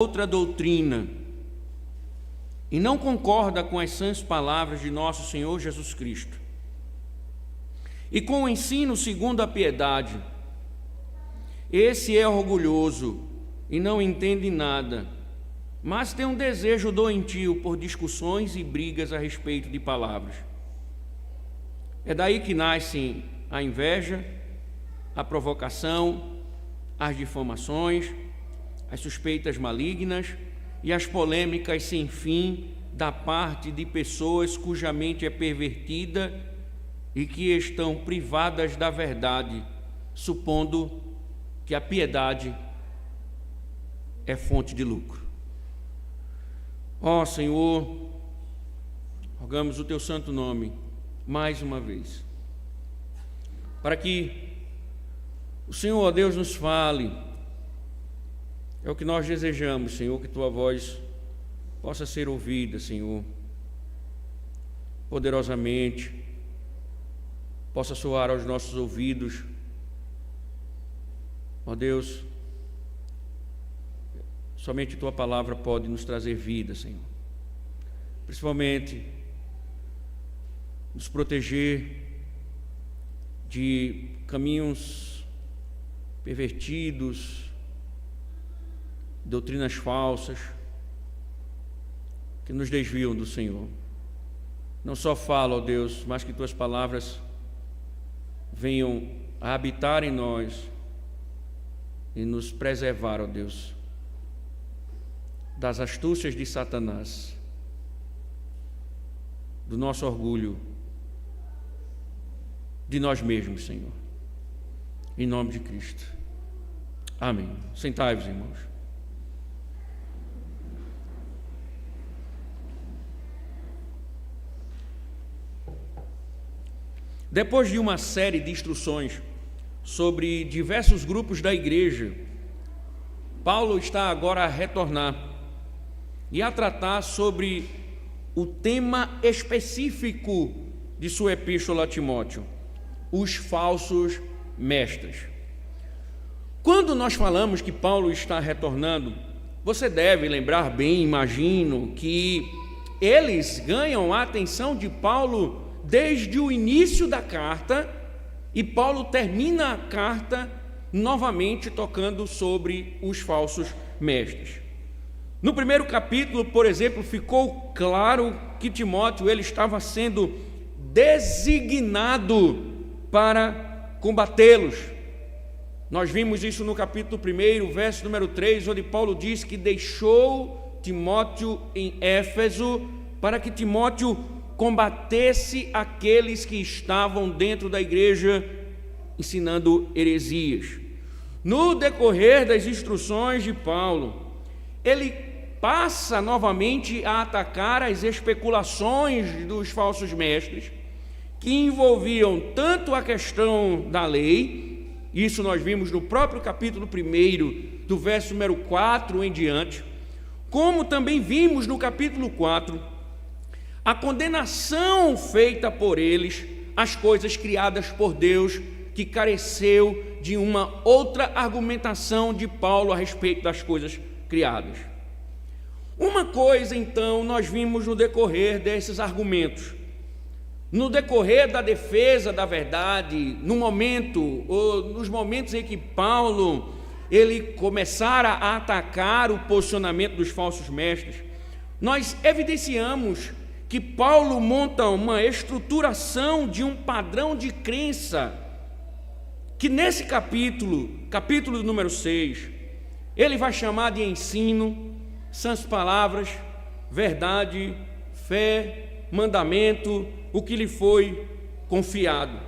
outra doutrina e não concorda com as sãs palavras de nosso Senhor Jesus Cristo e com o ensino segundo a piedade, esse é orgulhoso e não entende nada, mas tem um desejo doentio por discussões e brigas a respeito de palavras. É daí que nascem a inveja, a provocação, as difamações, as suspeitas malignas e as polêmicas sem fim da parte de pessoas cuja mente é pervertida e que estão privadas da verdade, supondo que a piedade é fonte de lucro. Ó Senhor, rogamos o Teu santo nome mais uma vez, para que o Senhor, ó Deus, nos fale. É o que nós desejamos, Senhor, que Tua voz possa ser ouvida, Senhor, poderosamente, possa soar aos nossos ouvidos. Ó Deus, somente Tua palavra pode nos trazer vida, Senhor. Principalmente, nos proteger de caminhos pervertidos, doutrinas falsas que nos desviam do Senhor. Não só fala, ó Deus, mas que Tuas palavras venham a habitar em nós e nos preservar, ó Deus, das astúcias de Satanás, do nosso orgulho, de nós mesmos, Senhor. Em nome de Cristo. Amém. Sentai-vos, irmãos. Depois de uma série de instruções sobre diversos grupos da igreja, Paulo está agora a retornar e a tratar sobre o tema específico de sua epístola a Timóteo: os falsos mestres. Quando nós falamos que Paulo está retornando, você deve lembrar bem, imagino, que eles ganham a atenção de Paulo desde o início da carta, e Paulo termina a carta novamente tocando sobre os falsos mestres. No primeiro capítulo, por exemplo, ficou claro que Timóteo ele estava sendo designado para combatê-los. Nós vimos isso no capítulo 1, verso número 3, onde Paulo diz que deixou Timóteo em Éfeso para que Timóteo combatesse aqueles que estavam dentro da igreja ensinando heresias. No decorrer das instruções de Paulo, ele passa novamente a atacar as especulações dos falsos mestres, que envolviam tanto a questão da lei, isso nós vimos no próprio capítulo 1, do verso número 4 em diante, como também vimos no capítulo 4, a condenação feita por eles às coisas criadas por Deus, que careceu de uma outra argumentação de Paulo a respeito das coisas criadas. Uma coisa, então, nós vimos no decorrer desses argumentos, no decorrer da defesa da verdade, no momento, ou nos momentos em que Paulo ele começara a atacar o posicionamento dos falsos mestres, nós evidenciamos que Paulo monta uma estruturação de um padrão de crença, que nesse capítulo número 6, ele vai chamar de ensino, sãs palavras, verdade, fé, mandamento, o que lhe foi confiado.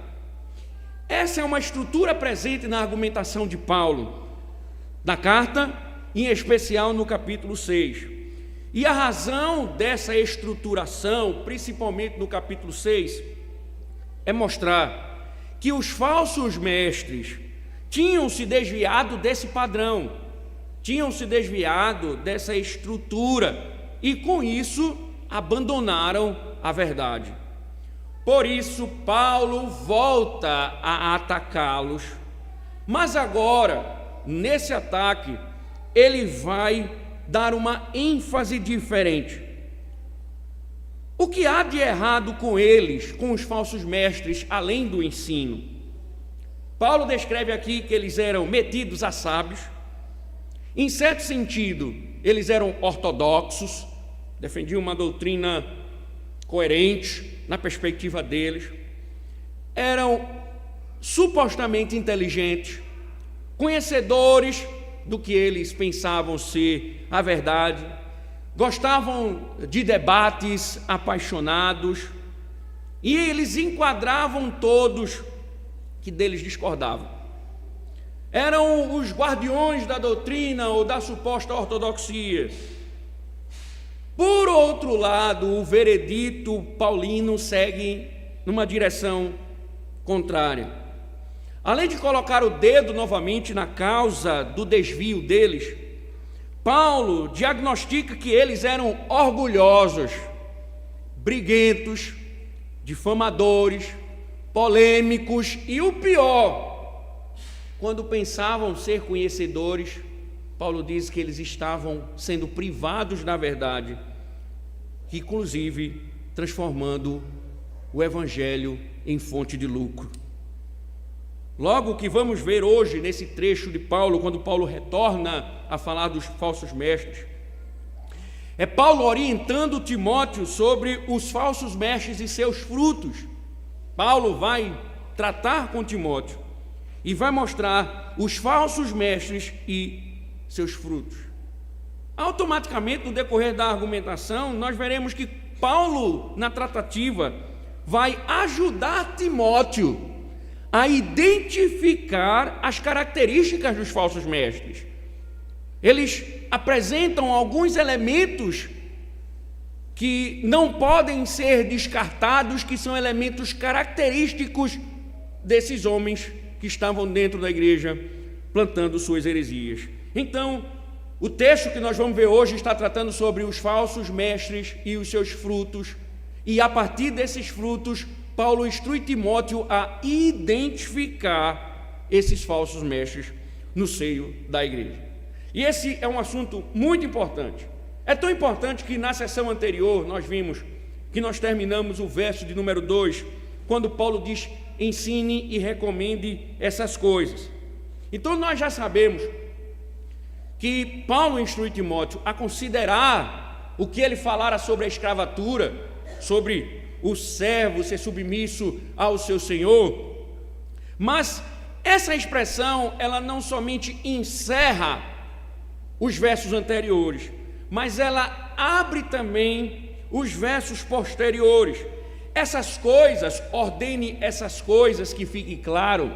Essa é uma estrutura presente na argumentação de Paulo, na carta, em especial no capítulo 6. E a razão dessa estruturação, principalmente no capítulo 6, é mostrar que os falsos mestres tinham se desviado desse padrão, tinham se desviado dessa estrutura e, com isso, abandonaram a verdade. Por isso, Paulo volta a atacá-los, mas agora, nesse ataque, ele vai dar uma ênfase diferente. O que há de errado com eles, com os falsos mestres, além do ensino? Paulo descreve aqui que eles eram metidos a sábios. Em certo sentido, eles eram ortodoxos, defendiam uma doutrina coerente na perspectiva deles. Eram supostamente inteligentes, conhecedores do que eles pensavam ser a verdade, gostavam de debates apaixonados, e eles enquadravam todos que deles discordavam. Eram os guardiões da doutrina ou da suposta ortodoxia. Por outro lado, o veredito paulino segue numa direção contrária. Além de colocar o dedo novamente na causa do desvio deles, Paulo diagnostica que eles eram orgulhosos, briguentos, difamadores, polêmicos e o pior, quando pensavam ser conhecedores, Paulo diz que eles estavam sendo privados da verdade, inclusive transformando o evangelho em fonte de lucro. Logo, o que vamos ver hoje nesse trecho de Paulo, quando Paulo retorna a falar dos falsos mestres, é Paulo orientando Timóteo sobre os falsos mestres e seus frutos. Paulo vai tratar com Timóteo e vai mostrar os falsos mestres e seus frutos. Automaticamente, no decorrer da argumentação, nós veremos que Paulo, na tratativa, vai ajudar Timóteo a identificar as características dos falsos mestres. Eles apresentam alguns elementos que não podem ser descartados, que são elementos característicos desses homens que estavam dentro da igreja plantando suas heresias. Então, o texto que nós vamos ver hoje está tratando sobre os falsos mestres e os seus frutos, e a partir desses frutos, Paulo instrui Timóteo a identificar esses falsos mestres no seio da igreja. E esse é um assunto muito importante. É tão importante que na sessão anterior nós vimos que nós terminamos o verso de número 2, quando Paulo diz: ensine e recomende essas coisas. Então nós já sabemos que Paulo instrui Timóteo a considerar o que ele falara sobre a escravatura, sobre o servo ser submisso ao seu senhor. Mas essa expressão, ela não somente encerra os versos anteriores, mas ela abre também os versos posteriores. Essas coisas, ordene essas coisas, que fique claro.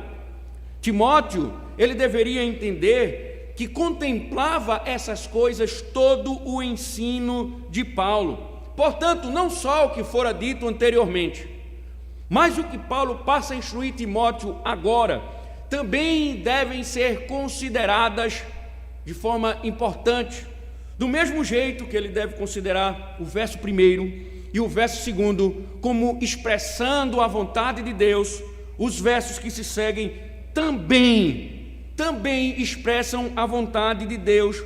Timóteo, ele deveria entender que contemplava essas coisas todo o ensino de Paulo. Portanto, não só o que fora dito anteriormente, mas o que Paulo passa a instruir Timóteo agora, também devem ser consideradas de forma importante, do mesmo jeito que ele deve considerar o verso 1 e o verso 2 como expressando a vontade de Deus. Os versos que se seguem também expressam a vontade de Deus.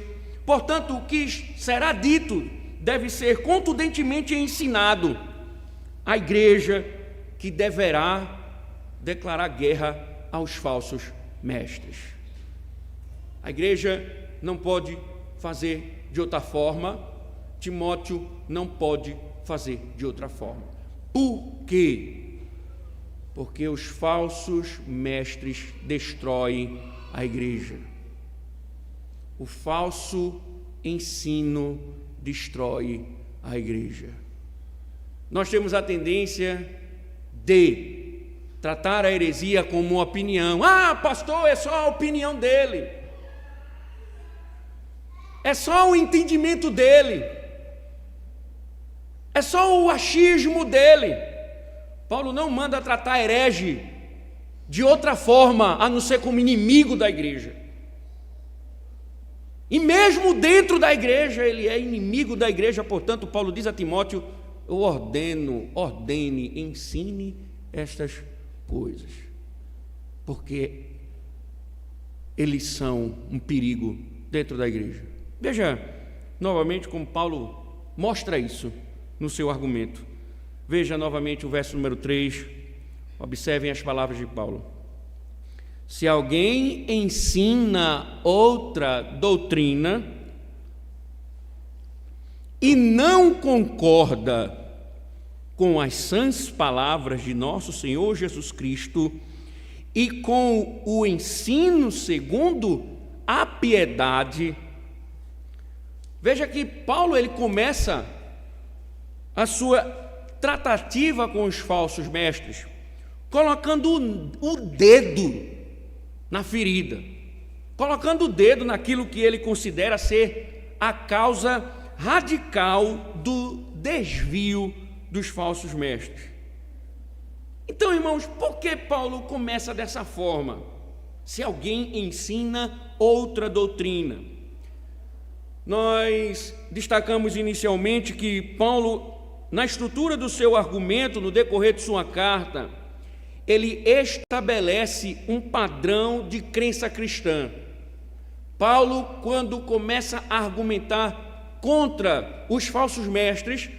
Portanto, o que será dito deve ser contundentemente ensinado à igreja, que deverá declarar guerra aos falsos mestres. A igreja não pode fazer de outra forma, Timóteo não pode fazer de outra forma. Por quê? Porque os falsos mestres destroem a igreja. O falso ensino destrói a igreja. Nós temos a tendência de tratar a heresia como uma opinião. Ah, pastor, é só a opinião dele. É só o entendimento dele. É só o achismo dele. Paulo não manda tratar herege de outra forma, a não ser como inimigo da igreja. E mesmo dentro da igreja, ele é inimigo da igreja. Portanto, Paulo diz a Timóteo: eu ordene, ensine estas coisas, porque eles são um perigo dentro da igreja. Veja novamente como Paulo mostra isso no seu argumento. Veja novamente o verso número 3, observem as palavras de Paulo. Se alguém ensina outra doutrina e não concorda com as sãs palavras de nosso Senhor Jesus Cristo e com o ensino segundo a piedade. Veja que Paulo ele começa a sua tratativa com os falsos mestres, colocando o dedo na ferida, colocando o dedo naquilo que ele considera ser a causa radical do desvio dos falsos mestres. Então, irmãos, por que Paulo começa dessa forma? Se alguém ensina outra doutrina. Nós destacamos inicialmente que Paulo, na estrutura do seu argumento, no decorrer de sua carta, ele estabelece um padrão de crença cristã. Paulo, quando começa a argumentar contra os falsos mestres,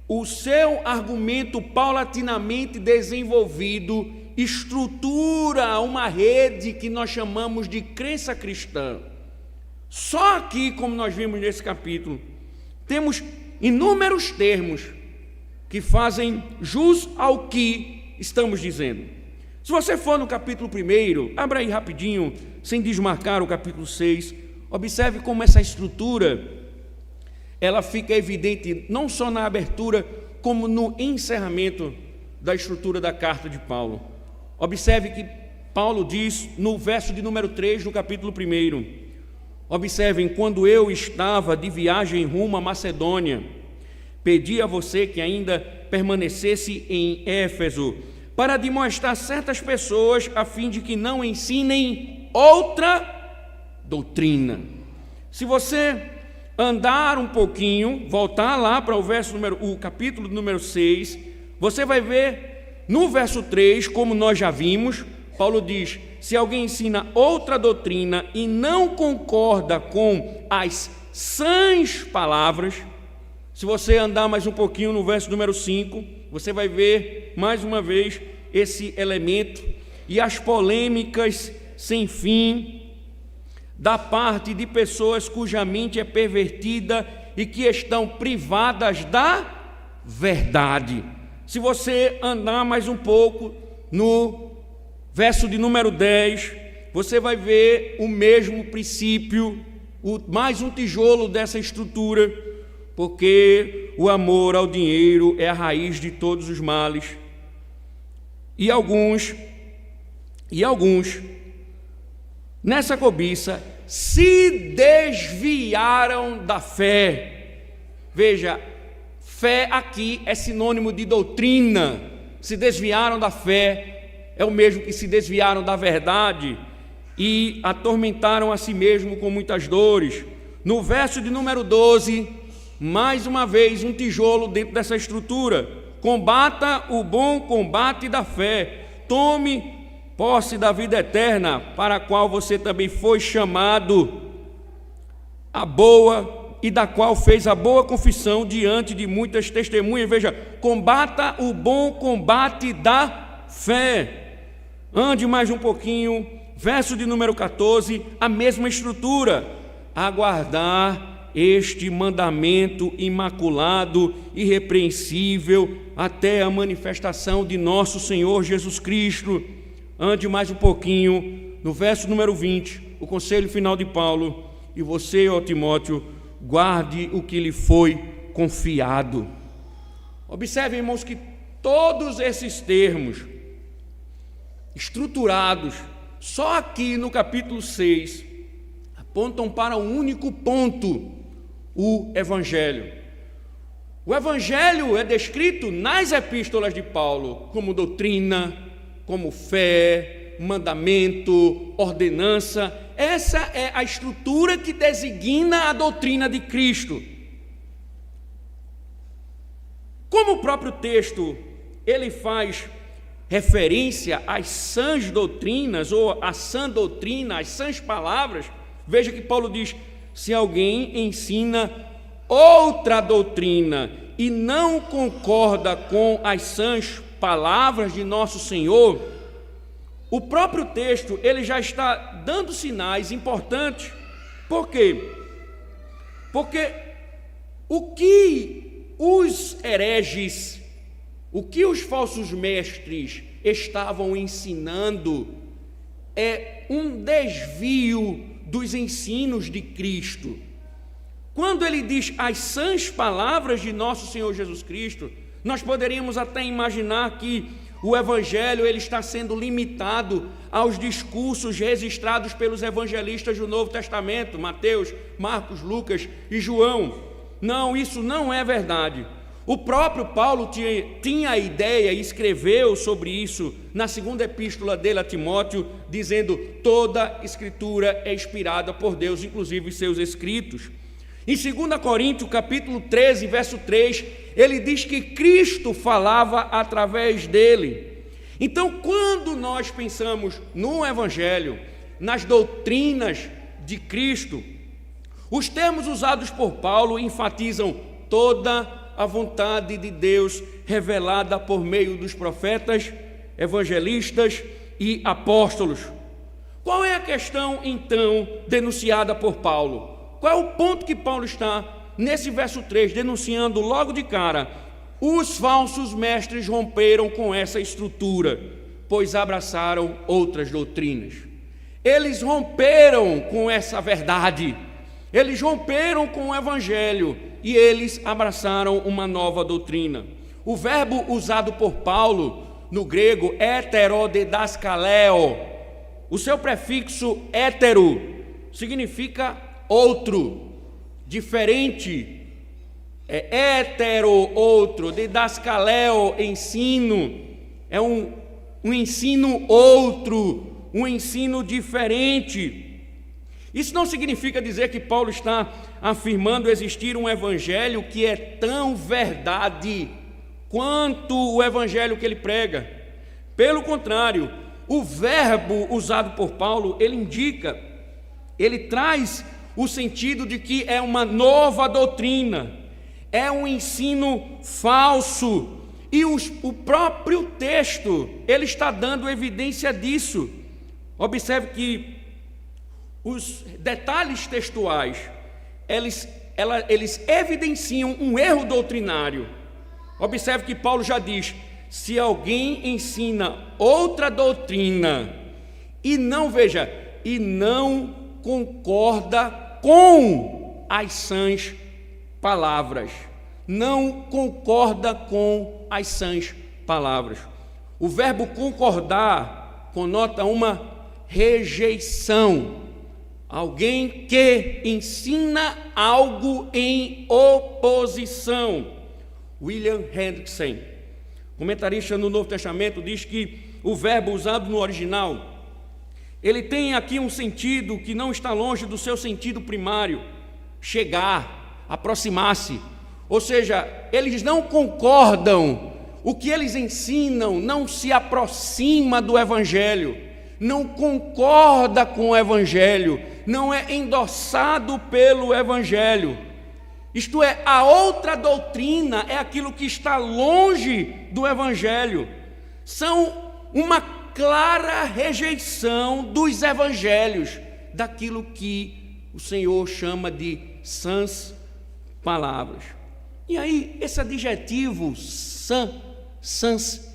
o seu argumento paulatinamente desenvolvido estrutura uma rede que nós chamamos de crença cristã. Só aqui, como nós vimos nesse capítulo, temos inúmeros termos que fazem jus ao que estamos dizendo. Se você for no capítulo 1, abra aí rapidinho, sem desmarcar o capítulo 6, observe como essa estrutura ela fica evidente não só na abertura, como no encerramento da estrutura da carta de Paulo. Observe que Paulo diz no verso de número 3 do capítulo 1, observem, quando eu estava de viagem rumo à Macedônia, pedi a você que ainda permanecesse em Éfeso, para demonstrar certas pessoas, a fim de que não ensinem outra doutrina. Se você andar um pouquinho, voltar lá para o capítulo número 6, você vai ver no verso 3, como nós já vimos, Paulo diz: se alguém ensina outra doutrina e não concorda com as sãs palavras. Se você andar mais um pouquinho no verso número 5, você vai ver mais uma vez esse elemento e as polêmicas sem fim da parte de pessoas cuja mente é pervertida e que estão privadas da verdade. Se você andar mais um pouco no verso de número 10, você vai ver o mesmo princípio, mais um tijolo dessa estrutura, porque o amor ao dinheiro é a raiz de todos os males. E alguns, nessa cobiça, se desviaram da fé. Veja, fé aqui é sinônimo de doutrina. Se desviaram da fé é o mesmo que se desviaram da verdade e atormentaram a si mesmo com muitas dores. No verso de número 12, mais uma vez um tijolo dentro dessa estrutura: combata o bom combate da fé, tome posse da vida eterna, para a qual você também foi chamado, a boa, e da qual fez a boa confissão diante de muitas testemunhas. Veja, combata o bom combate da fé. Ande mais um pouquinho, verso de número 14, a mesma estrutura: aguardar este mandamento imaculado, irrepreensível, até a manifestação de nosso Senhor Jesus Cristo. Ande mais um pouquinho, no verso número 20, o conselho final de Paulo: e você, ó Timóteo, guarde o que lhe foi confiado. Observe, irmãos, que todos esses termos estruturados só aqui no capítulo 6 apontam para um único ponto: o Evangelho. O Evangelho é descrito nas epístolas de Paulo como doutrina, como fé, mandamento, ordenança. Essa é a estrutura que designa a doutrina de Cristo. Como o próprio texto ele faz referência às sãs doutrinas, ou à sã doutrina, às sãs palavras, veja que Paulo diz: se alguém ensina outra doutrina e não concorda com as sãs palavras de nosso Senhor, o próprio texto ele já está dando sinais importantes. Por quê? Porque o que os hereges, o que os falsos mestres estavam ensinando é um desvio dos ensinos de Cristo. Quando ele diz as sãs palavras de nosso Senhor Jesus Cristo, nós poderíamos até imaginar que o evangelho ele está sendo limitado aos discursos registrados pelos evangelistas do Novo Testamento, Mateus, Marcos, Lucas e João. Não, isso não é verdade. O próprio Paulo tinha a ideia e escreveu sobre isso na segunda epístola dele a Timóteo, dizendo: toda escritura é inspirada por Deus, inclusive seus escritos. Em 2 Coríntios, capítulo 13, verso 3, ele diz que Cristo falava através dele. Então, quando nós pensamos no Evangelho, nas doutrinas de Cristo, os termos usados por Paulo enfatizam toda a vontade de Deus revelada por meio dos profetas, evangelistas e apóstolos. Qual é a questão, então, denunciada por Paulo? Qual é o ponto que Paulo está, nesse verso 3, denunciando logo de cara? Os falsos mestres romperam com essa estrutura, pois abraçaram outras doutrinas. Eles romperam com essa verdade, eles romperam com o evangelho e eles abraçaram uma nova doutrina. O verbo usado por Paulo no grego, heterodidaskaleo, o seu prefixo hétero significa outro, diferente, hétero, outro, didaskaleo, ensino, é um ensino outro, um ensino diferente. Isso não significa dizer que Paulo está afirmando existir um evangelho que é tão verdade quanto o evangelho que ele prega. Pelo contrário, o verbo usado por Paulo, ele traz o sentido de que é uma nova doutrina, é um ensino falso, e o próprio texto, ele está dando evidência disso. Observe que os detalhes textuais, eles evidenciam um erro doutrinário. Observe que Paulo já diz: se alguém ensina outra doutrina e não concorda com as sãs palavras, não concorda com as sãs palavras. O verbo concordar conota uma rejeição, alguém que ensina algo em oposição. William Hendrickson, comentarista no Novo Testamento, diz que o verbo usado no original, ele tem aqui um sentido que não está longe do seu sentido primário: chegar, aproximar-se. Ou seja, eles não concordam, o que eles ensinam não se aproxima do Evangelho, não concorda com o Evangelho, não é endossado pelo Evangelho. Isto é, a outra doutrina é aquilo que está longe do Evangelho. São uma clara rejeição dos evangelhos, daquilo que o Senhor chama de sãs palavras. E aí, esse adjetivo sãs,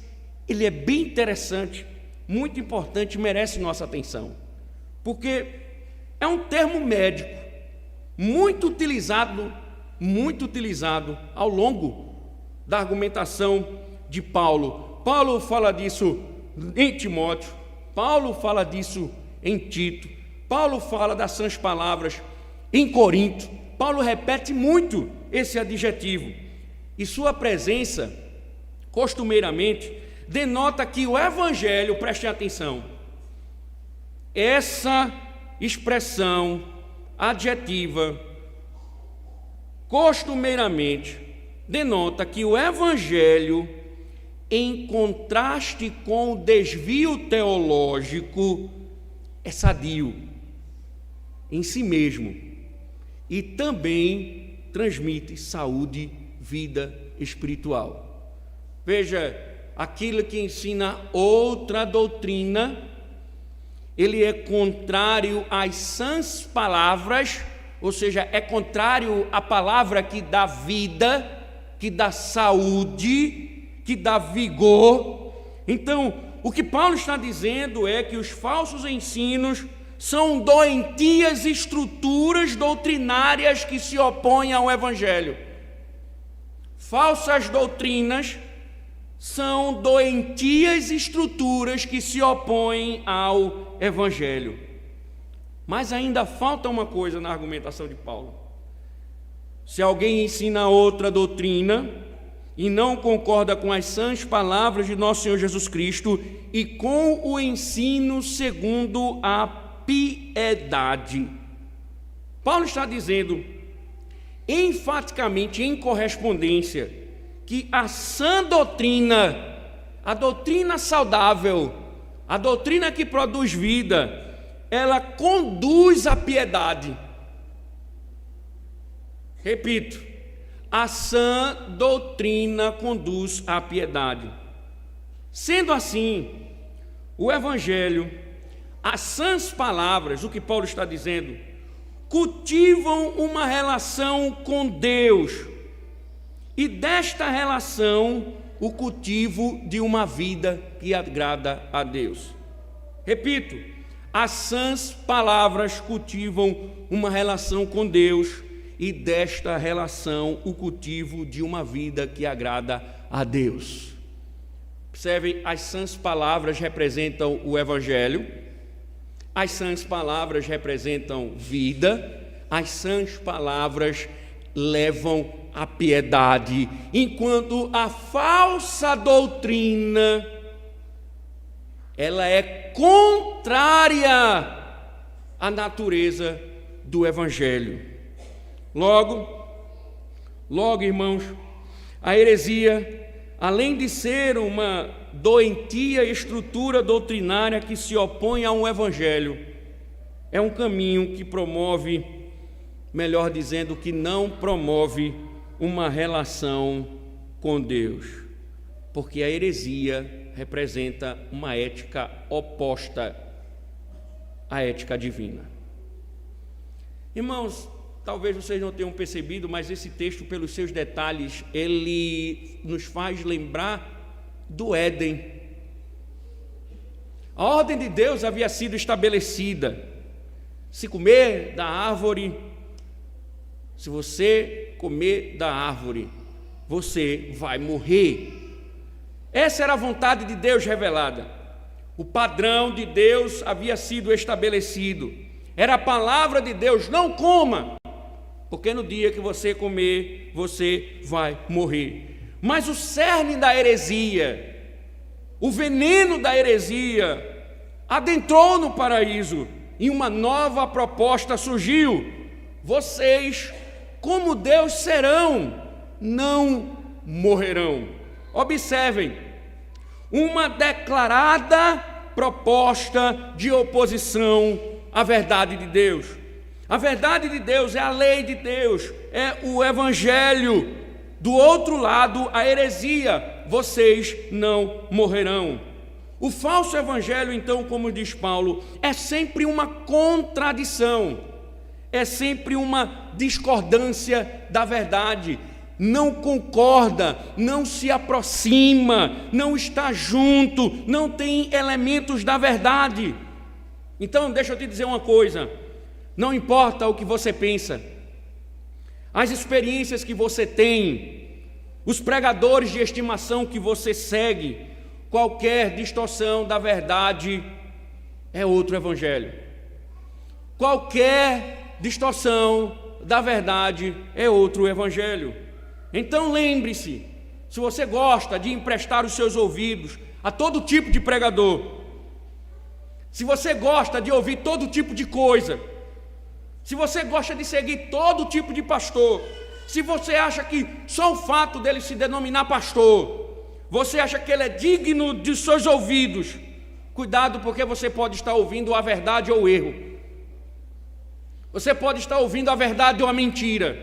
ele é bem interessante, muito importante, merece nossa atenção, porque é um termo médico muito utilizado ao longo da argumentação de Paulo. Paulo fala disso em Timóteo, Paulo fala disso em Tito, Paulo fala das sãs palavras em Corinto. Paulo repete muito esse adjetivo, e sua presença, costumeiramente, denota que o Evangelho, prestem atenção, essa expressão adjetiva, costumeiramente, denota que o Evangelho, em contraste com o desvio teológico, é sadio em si mesmo e também transmite saúde, vida espiritual. Veja, aquilo que ensina outra doutrina, ele é contrário às sãs palavras, ou seja, é contrário à palavra que dá vida, que dá saúde, que dá vigor. Então, o que Paulo está dizendo é que os falsos ensinos são doentias estruturas doutrinárias que se opõem ao Evangelho. Falsas doutrinas são doentias estruturas que se opõem ao Evangelho. Mas ainda falta uma coisa na argumentação de Paulo. Se alguém ensina outra doutrina e não concorda com as sãs palavras de nosso Senhor Jesus Cristo e com o ensino segundo a piedade, Paulo está dizendo enfaticamente, em correspondência, que a sã doutrina, a doutrina saudável, a doutrina que produz vida, ela conduz à piedade. Repito, a sã doutrina conduz à piedade. Sendo assim, o Evangelho, as sãs palavras, o que Paulo está dizendo, cultivam uma relação com Deus, e desta relação, o cultivo de uma vida que agrada a Deus. Repito, as sãs palavras cultivam uma relação com Deus, e desta relação, o cultivo de uma vida que agrada a Deus. Observem, as sãs palavras representam o Evangelho, as sãs palavras representam vida, as sãs palavras levam à piedade, enquanto a falsa doutrina, ela é contrária à natureza do Evangelho. Logo, irmãos, a heresia, além de ser uma doentia estrutura doutrinária que se opõe a um Evangelho, é um caminho que promove, melhor dizendo, que não promove uma relação com Deus, porque a heresia representa uma ética oposta à ética divina. Irmãos, talvez vocês não tenham percebido, mas esse texto, pelos seus detalhes, ele nos faz lembrar do Éden. A ordem de Deus havia sido estabelecida. Se comer da árvore, se você comer da árvore, você vai morrer. Essa era a vontade de Deus revelada. O padrão de Deus havia sido estabelecido. Era a palavra de Deus: não coma, porque no dia que você comer, você vai morrer. Mas o cerne da heresia, o veneno da heresia, adentrou no paraíso e uma nova proposta surgiu: vocês, como Deus serão, não morrerão. Observem, uma declarada proposta de oposição à verdade de Deus. A verdade de Deus é a lei de Deus, é o Evangelho. Do outro lado, a heresia: vocês não morrerão. O falso evangelho, então, como diz Paulo, é sempre uma contradição, é sempre uma discordância da verdade. Não concorda, não se aproxima, não está junto, não tem elementos da verdade. Então, deixa eu te dizer uma coisa: não importa o que você pensa, as experiências que você tem, os pregadores de estimação que você segue, qualquer distorção da verdade é outro evangelho. Qualquer distorção da verdade é outro evangelho. Então lembre-se, se você gosta de emprestar os seus ouvidos a todo tipo de pregador, se você gosta de ouvir todo tipo de coisa, se você gosta de seguir todo tipo de pastor, se você acha que só o fato dele se denominar pastor, você acha que ele é digno de seus ouvidos, cuidado, porque você pode estar ouvindo a verdade ou o erro. Você pode estar ouvindo a verdade ou a mentira.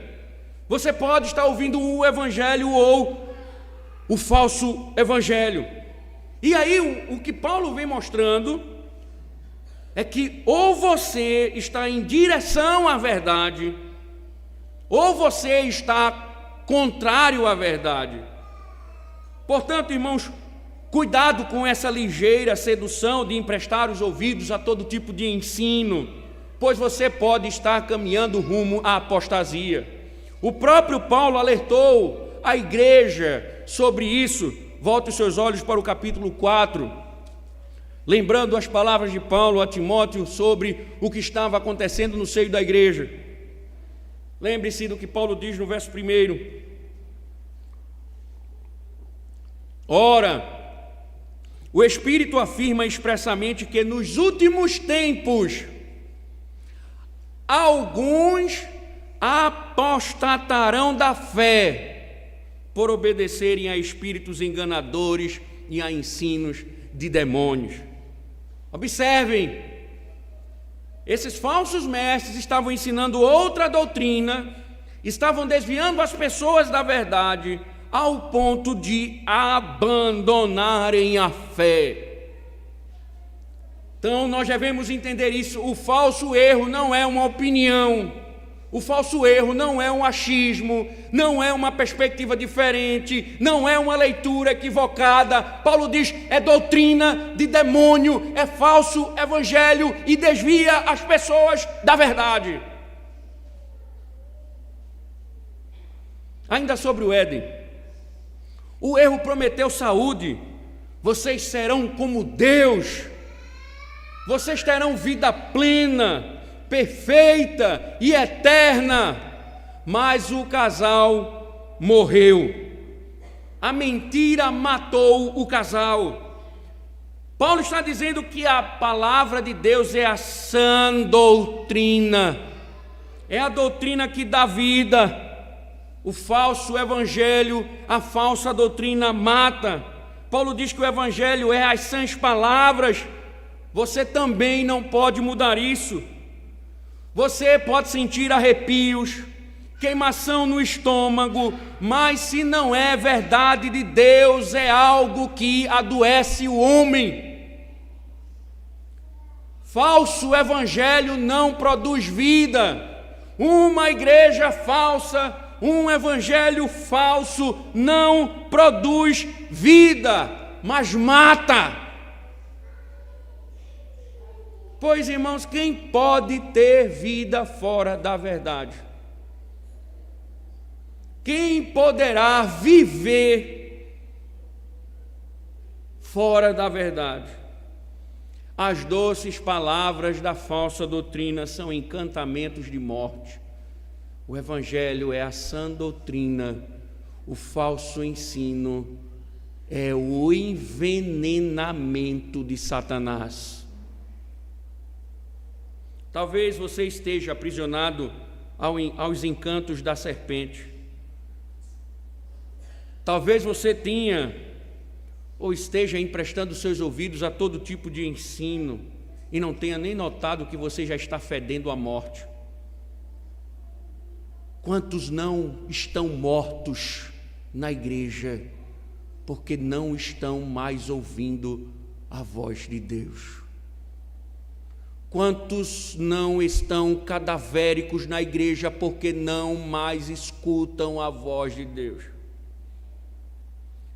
Você pode estar ouvindo o evangelho ou o falso evangelho. E aí o que Paulo vem mostrando é que ou você está em direção à verdade, ou você está contrário à verdade. Portanto, irmãos, cuidado com essa ligeira sedução de emprestar os ouvidos a todo tipo de ensino, pois você pode estar caminhando rumo à apostasia. O próprio Paulo alertou a igreja sobre isso. Volte os seus olhos para o capítulo 4, lembrando as palavras de Paulo a Timóteo sobre o que estava acontecendo no seio da igreja. Lembre-se do que Paulo diz no verso 1. Ora, o Espírito afirma expressamente que nos últimos tempos alguns apostatarão da fé por obedecerem a espíritos enganadores e a ensinos de demônios. Observem, esses falsos mestres estavam ensinando outra doutrina, estavam desviando as pessoas da verdade, ao ponto de abandonarem a fé. Então nós devemos entender isso. O falso erro não é uma opinião, o falso erro não é um achismo, não é uma perspectiva diferente, não é uma leitura equivocada. Paulo diz, é doutrina de demônio, é falso evangelho e desvia as pessoas da verdade. Ainda sobre o Éden, o erro prometeu saúde, vocês serão como Deus, vocês terão vida plena, perfeita e eterna. Mas o casal morreu, a mentira matou o casal. Paulo está dizendo que a palavra de Deus é a sã doutrina, é a doutrina que dá vida. O falso evangelho, a falsa doutrina mata. Paulo diz que o evangelho é as sãs palavras. Você também não pode mudar isso. Você pode sentir arrepios, queimação no estômago, mas se não é verdade de Deus, é algo que adoece o homem. Falso evangelho não produz vida. Uma igreja falsa, um evangelho falso não produz vida, mas mata. Pois, irmãos, quem pode ter vida fora da verdade? Quem poderá viver fora da verdade? As doces palavras da falsa doutrina são encantamentos de morte. O evangelho é a sã doutrina, o falso ensino é o envenenamento de Satanás. Talvez você esteja aprisionado aos encantos da serpente. Talvez você tenha ou esteja emprestando seus ouvidos a todo tipo de ensino e não tenha nem notado que você já está fedendo a morte. Quantos não estão mortos na igreja porque não estão mais ouvindo a voz de Deus? Quantos não estão cadavéricos na igreja porque não mais escutam a voz de Deus?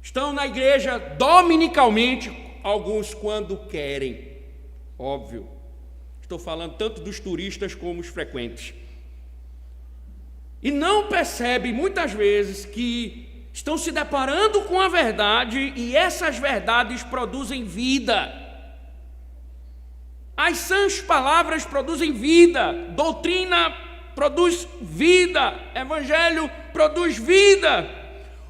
Estão na igreja dominicalmente, alguns quando querem, óbvio. Estou falando tanto dos turistas como os frequentes. E não percebem muitas vezes que estão se deparando com a verdade e essas verdades produzem vida. As sãs palavras produzem vida, doutrina produz vida, evangelho produz vida.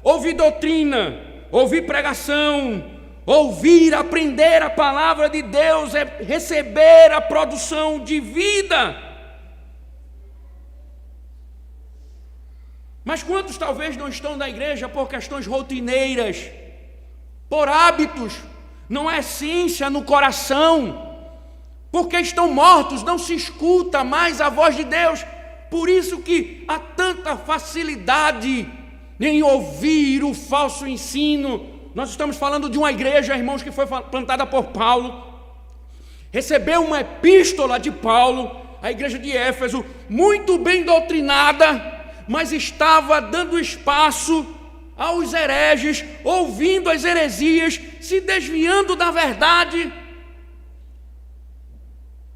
Ouvir doutrina, ouvir pregação, ouvir, aprender a palavra de Deus é receber a produção de vida. Mas quantos talvez não estão na igreja por questões rotineiras, por hábitos, não é essência no coração, porque estão mortos, não se escuta mais a voz de Deus. Por isso que tanta facilidade em ouvir o falso ensino. Nós estamos falando de uma igreja, irmãos, que foi plantada por Paulo, recebeu uma epístola de Paulo, a igreja de Éfeso, muito bem doutrinada, mas estava dando espaço aos hereges, ouvindo as heresias, se desviando da verdade.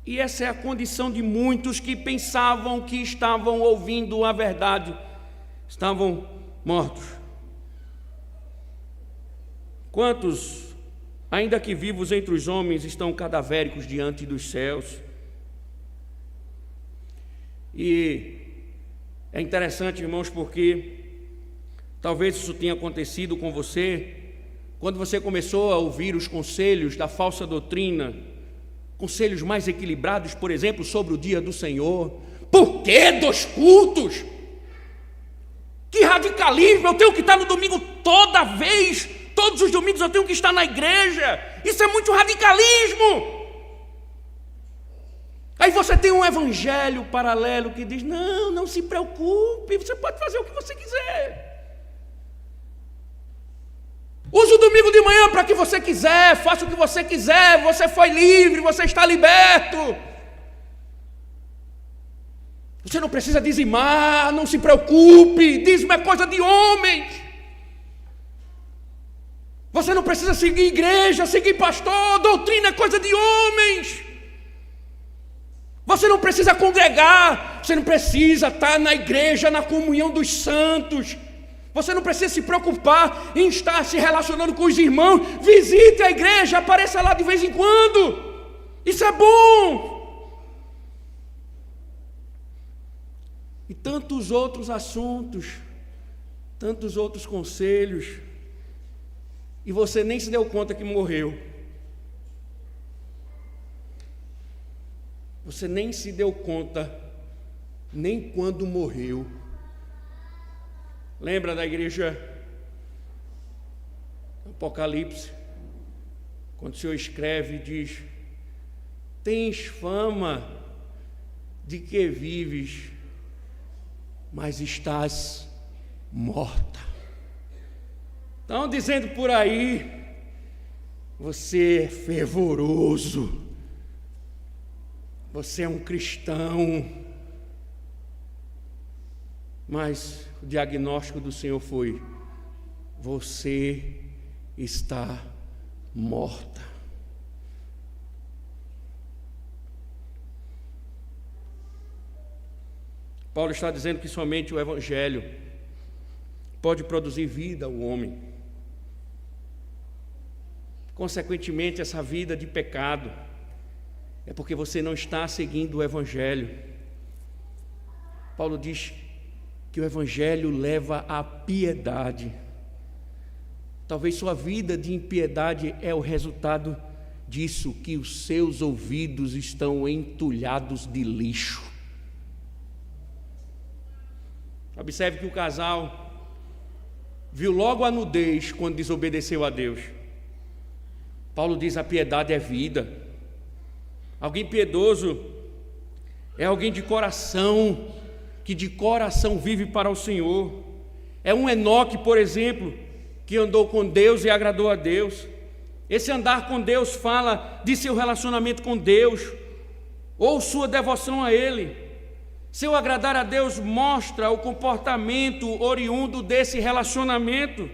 E essa é a condição de muitos que pensavam que estavam ouvindo a verdade, estavam mortos. Quantos, ainda que vivos entre os homens, estão cadavéricos diante dos céus? E é interessante, irmãos, porque talvez isso tenha acontecido com você quando você começou a ouvir os conselhos da falsa doutrina, conselhos mais equilibrados, por exemplo, sobre o dia do Senhor. Por que 2 cultos? Que radicalismo! Eu tenho que estar no domingo toda vez, todos os domingos eu tenho que estar na igreja. Isso é muito radicalismo. Aí você tem um evangelho paralelo que diz: não se preocupe, você pode fazer o que você quiser. Use o domingo de manhã para que você quiser, faça o que você quiser, você foi livre, você está liberto. Você não precisa dizimar, não se preocupe, dízimo é coisa de homens. Você não precisa seguir igreja, seguir pastor, doutrina é coisa de homens. Você não precisa congregar, você não precisa estar na igreja, na comunhão dos santos. Você não precisa se preocupar em estar se relacionando com os irmãos. Visite a igreja, apareça lá de vez em quando. Isso é bom. E tantos outros assuntos, tantos outros conselhos, e você nem se deu conta que morreu. Você nem se deu conta, nem quando morreu. Lembra da igreja Apocalipse, quando o Senhor escreve e diz: tens fama de que vives, mas estás morta. Estão dizendo por aí: você é fervoroso, você é um cristão, mas o diagnóstico do Senhor foi: você está morta. Paulo está dizendo que somente o Evangelho pode produzir vida ao homem. Consequentemente, essa vida de pecado é porque você não está seguindo o Evangelho. Paulo diz que o Evangelho leva à piedade. Talvez sua vida de impiedade é o resultado disso, que os seus ouvidos estão entulhados de lixo. Observe que o casal viu logo a nudez quando desobedeceu a Deus. Paulo diz: a piedade é vida. Alguém piedoso é alguém de coração, que de coração vive para o Senhor. É um Enoque, por exemplo, que andou com Deus e agradou a Deus. Esse andar com Deus fala de seu relacionamento com Deus, ou sua devoção a Ele. Seu agradar a Deus mostra o comportamento oriundo desse relacionamento.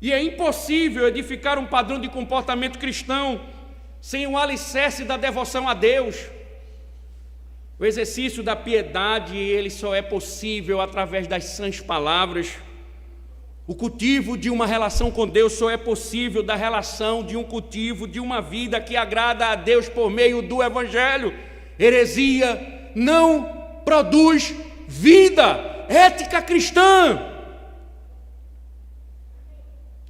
E é impossível edificar um padrão de comportamento cristão sem o alicerce da devoção a Deus. O exercício da piedade, ele só é possível através das sãs palavras. O cultivo de uma relação com Deus só é possível da relação de um cultivo de uma vida que agrada a Deus por meio do Evangelho. Heresia não produz vida, ética cristã.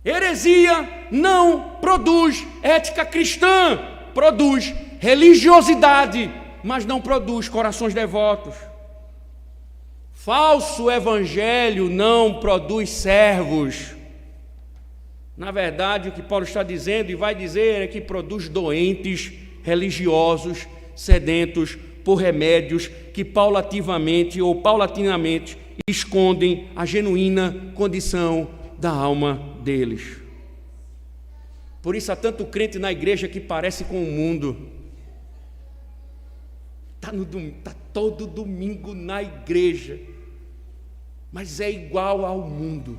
Heresia não produz ética cristã, produz religiosidade, mas não produz corações devotos. Falso evangelho não produz servos. Na verdade, o que Paulo está dizendo e vai dizer é que produz doentes religiosos, sedentos por remédios que paulatinamente escondem a genuína condição da alma deles. Por isso há tanto crente na igreja que parece com o mundo. Está todo domingo na igreja, mas é igual ao mundo.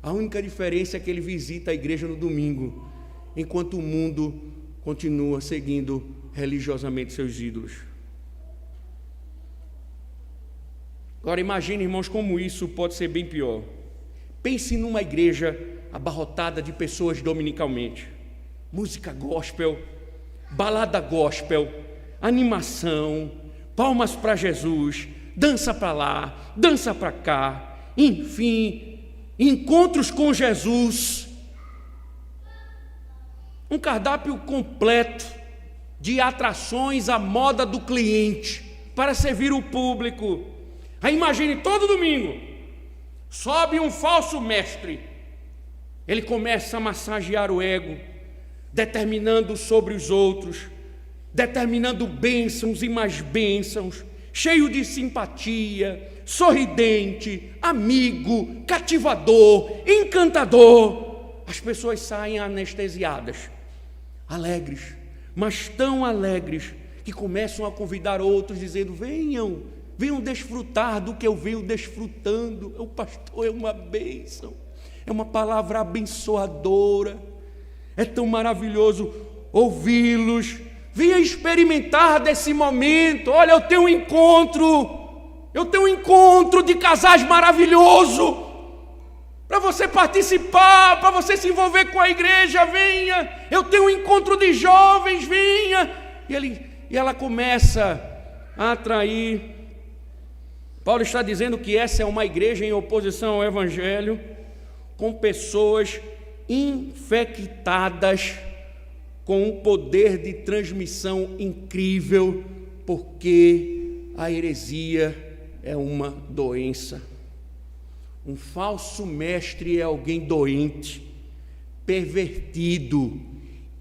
A única diferença é que ele visita a igreja no domingo, enquanto o mundo continua seguindo religiosamente seus ídolos. Agora imagine, irmãos, como isso pode ser bem pior. Pense numa igreja abarrotada de pessoas dominicalmente. Música gospel, balada gospel, animação, palmas para Jesus, dança para lá, dança para cá, enfim, encontros com Jesus. Um cardápio completo de atrações à moda do cliente para servir o público. Aí imagine, todo domingo sobe um falso mestre. Ele começa a massagear o ego, determinando sobre os outros, determinando bênçãos e mais bênçãos, cheio de simpatia, sorridente, amigo, cativador, encantador. As pessoas saem anestesiadas, alegres, mas tão alegres que começam a convidar outros, dizendo: venham desfrutar do que eu venho desfrutando. O pastor é uma bênção, é uma palavra abençoadora, é tão maravilhoso ouvi-los. Venha experimentar desse momento. Olha, eu tenho um encontro de casais maravilhoso para você participar, para você se envolver com a igreja. Venha, eu tenho um encontro de jovens, venha. E ela começa a atrair. Paulo está dizendo que essa é uma igreja em oposição ao evangelho, com pessoas infectadas com um poder de transmissão incrível, porque a heresia é uma doença. Um falso mestre é alguém doente, pervertido,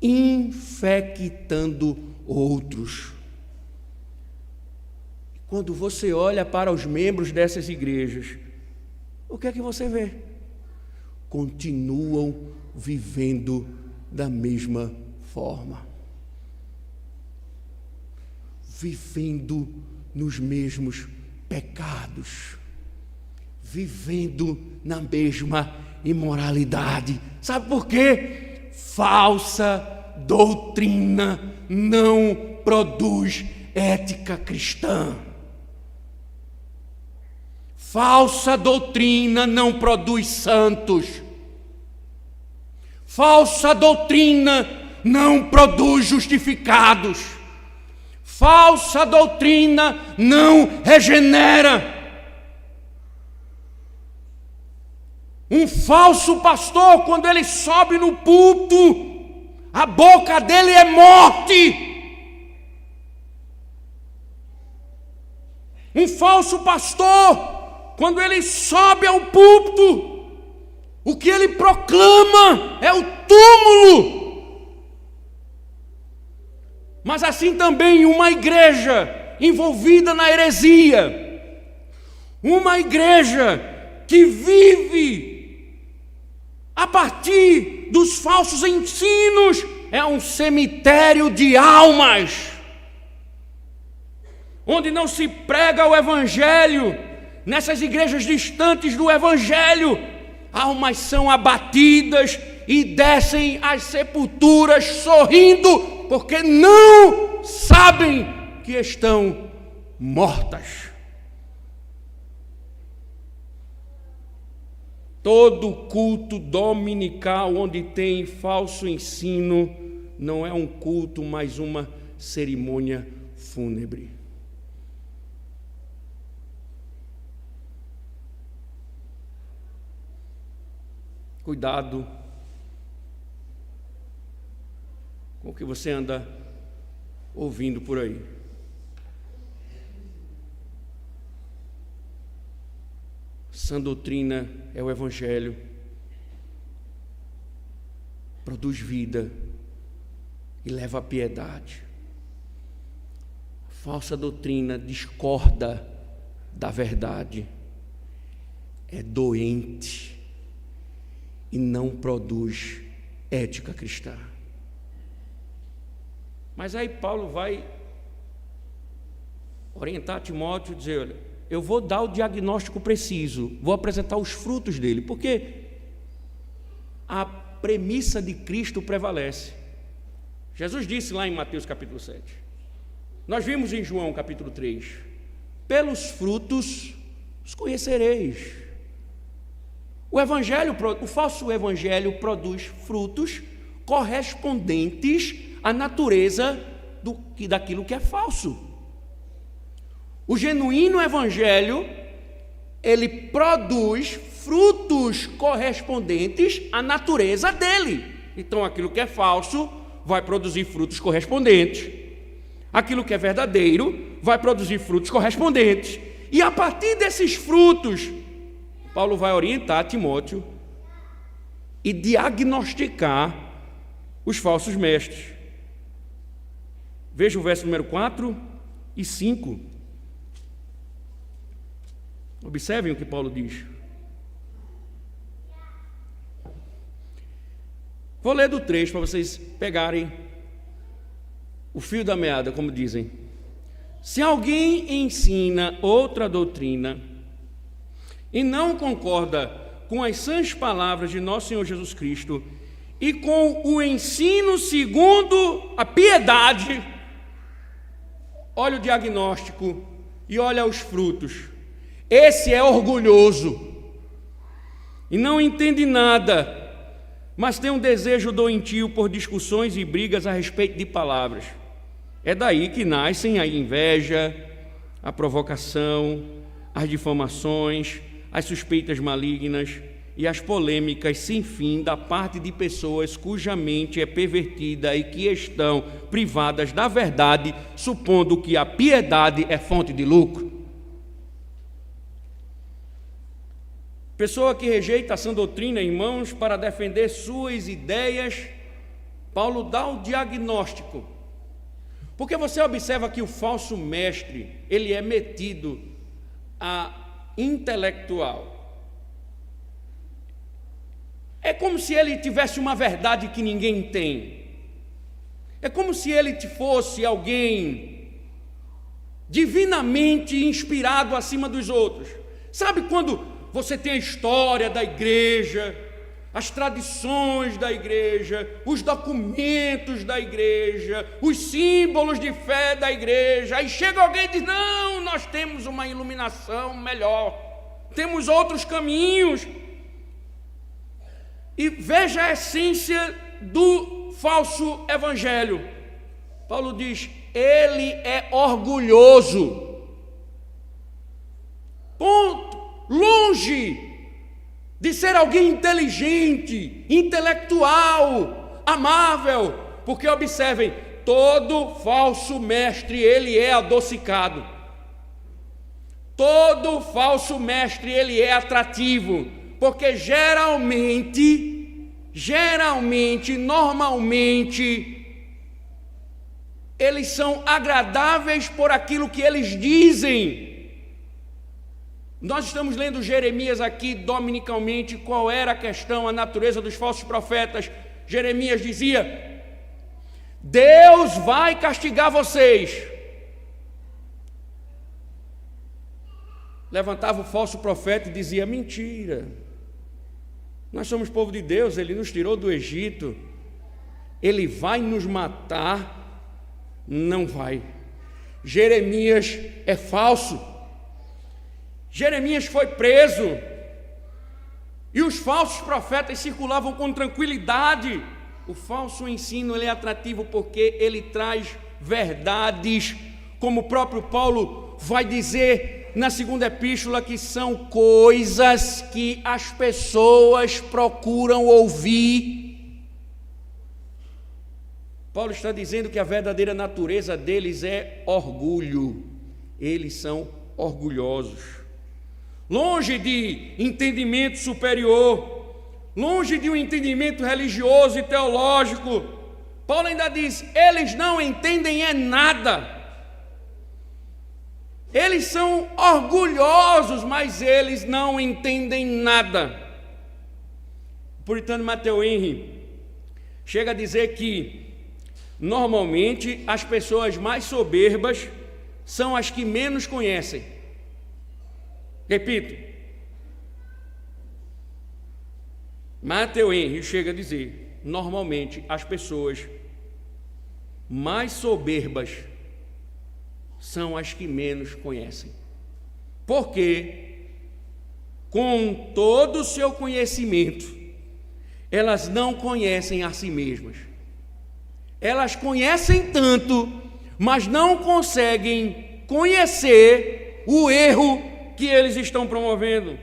infectando outros. Quando você olha para os membros dessas igrejas, o que é que você vê? Continuam vivendo da mesma forma, vivendo nos mesmos pecados, vivendo na mesma imoralidade. Sabe por quê? Falsa doutrina não produz ética cristã. Falsa doutrina não produz santos. Falsa doutrina não produz justificados. Falsa doutrina não regenera. Um falso pastor, quando ele sobe no púlpito, a boca dele é morte. Um falso pastor, quando ele sobe ao púlpito, o que ele proclama é o túmulo. Mas assim também uma igreja envolvida na heresia, uma igreja que vive a partir dos falsos ensinos, é um cemitério de almas, onde não se prega o evangelho. Nessas igrejas distantes do evangelho, almas são abatidas e descem às sepulturas sorrindo, porque não sabem que estão mortas. Todo culto dominical onde tem falso ensino não é um culto, mas uma cerimônia fúnebre. Cuidado com o que você anda ouvindo por aí. Sã doutrina é o evangelho, produz vida e leva a piedade. Falsa doutrina discorda da verdade é doente e não produz ética cristã. Mas aí Paulo vai orientar Timóteo e dizer: olha, eu vou dar o diagnóstico preciso, vou apresentar os frutos dele, porque a premissa de Cristo prevalece. Jesus disse lá em Mateus capítulo 7, nós vimos em João capítulo 3, pelos frutos os conhecereis. O falso evangelho produz frutos correspondentes à natureza daquilo que é falso. O genuíno evangelho, ele produz frutos correspondentes à natureza dele. Então, aquilo que é falso vai produzir frutos correspondentes. Aquilo que é verdadeiro vai produzir frutos correspondentes. E a partir desses frutos, Paulo vai orientar Timóteo e diagnosticar os falsos mestres. Veja o verso número 4 e 5. Observem o que Paulo diz. Vou ler do 3 para vocês pegarem o fio da meada, como dizem. Se alguém ensina outra doutrina e não concorda com as sãs palavras de nosso Senhor Jesus Cristo e com o ensino segundo a piedade, olha o diagnóstico e olha os frutos. Esse é orgulhoso e não entende nada, mas tem um desejo doentio por discussões e brigas a respeito de palavras. É daí que nascem a inveja, a provocação, as difamações, as suspeitas malignas e as polêmicas sem fim da parte de pessoas cuja mente é pervertida e que estão privadas da verdade, supondo que a piedade é fonte de lucro. Pessoa que rejeita a sã doutrina, irmãos, para defender suas ideias, Paulo dá o diagnóstico. Porque você observa que o falso mestre, ele é metido a intelectual. É como se ele tivesse uma verdade que ninguém tem. É como se ele fosse alguém divinamente inspirado acima dos outros. Sabe quando você tem a história da igreja, as tradições da igreja, os documentos da igreja, os símbolos de fé da igreja, aí chega alguém e diz: não, nós temos uma iluminação melhor, temos outros caminhos. E veja a essência do falso evangelho. Paulo diz: ele é orgulhoso. Ponto. Longe de ser alguém inteligente, intelectual, amável, porque observem, todo falso mestre, ele é adocicado. Todo falso mestre, ele é atrativo, porque normalmente, eles são agradáveis por aquilo que eles dizem. Nós estamos lendo Jeremias aqui dominicalmente. Qual era a questão, a natureza dos falsos profetas? Jeremias dizia: Deus vai castigar vocês. Levantava o falso profeta e dizia: mentira, nós somos povo de Deus, Ele nos tirou do Egito, Ele vai nos matar? Não vai. Jeremias é falso. Jeremias foi preso e os falsos profetas circulavam com tranquilidade. O falso ensino, ele é atrativo porque ele traz verdades, como o próprio Paulo vai dizer na segunda epístola, que são coisas que as pessoas procuram ouvir. Paulo está dizendo que a verdadeira natureza deles é orgulho. Eles são orgulhosos. Longe de entendimento superior, longe de um entendimento religioso e teológico, Paulo ainda diz: eles não entendem nada. eles são orgulhosos, mas eles não entendem nada. O puritano Matthew Henry chega a dizer que, normalmente, as pessoas mais soberbas são as que menos conhecem. Repito, Matthew Henry chega a dizer, normalmente, as pessoas mais soberbas são as que menos conhecem. Porque, com todo o seu conhecimento, elas não conhecem a si mesmas. Elas conhecem tanto, mas não conseguem conhecer o erro que eles estão promovendo.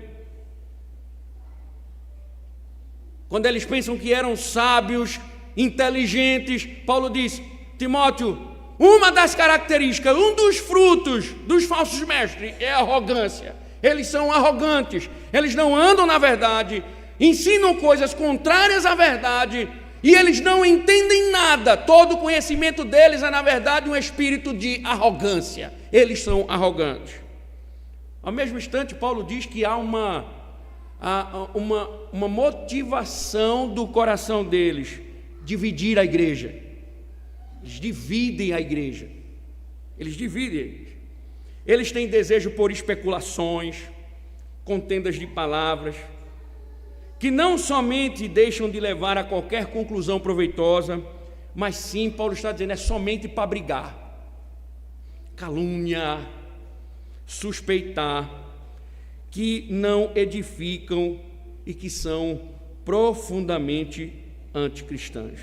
Quando eles pensam que eram sábios, inteligentes, Paulo diz, Timóteo, uma das características, um dos frutos dos falsos mestres é a arrogância. Eles são arrogantes, eles não andam na verdade, ensinam coisas contrárias à verdade e eles não entendem nada. Todo o conhecimento deles é, na verdade, um espírito de arrogância. Eles são arrogantes. Ao mesmo instante, Paulo diz que há uma motivação do coração deles, dividir a igreja. Eles dividem a igreja. Eles têm desejo por especulações, contendas de palavras, que não somente deixam de levar a qualquer conclusão proveitosa, mas sim, Paulo está dizendo, é somente para brigar, calúnia, suspeitar, que não edificam e que são profundamente anticristãos.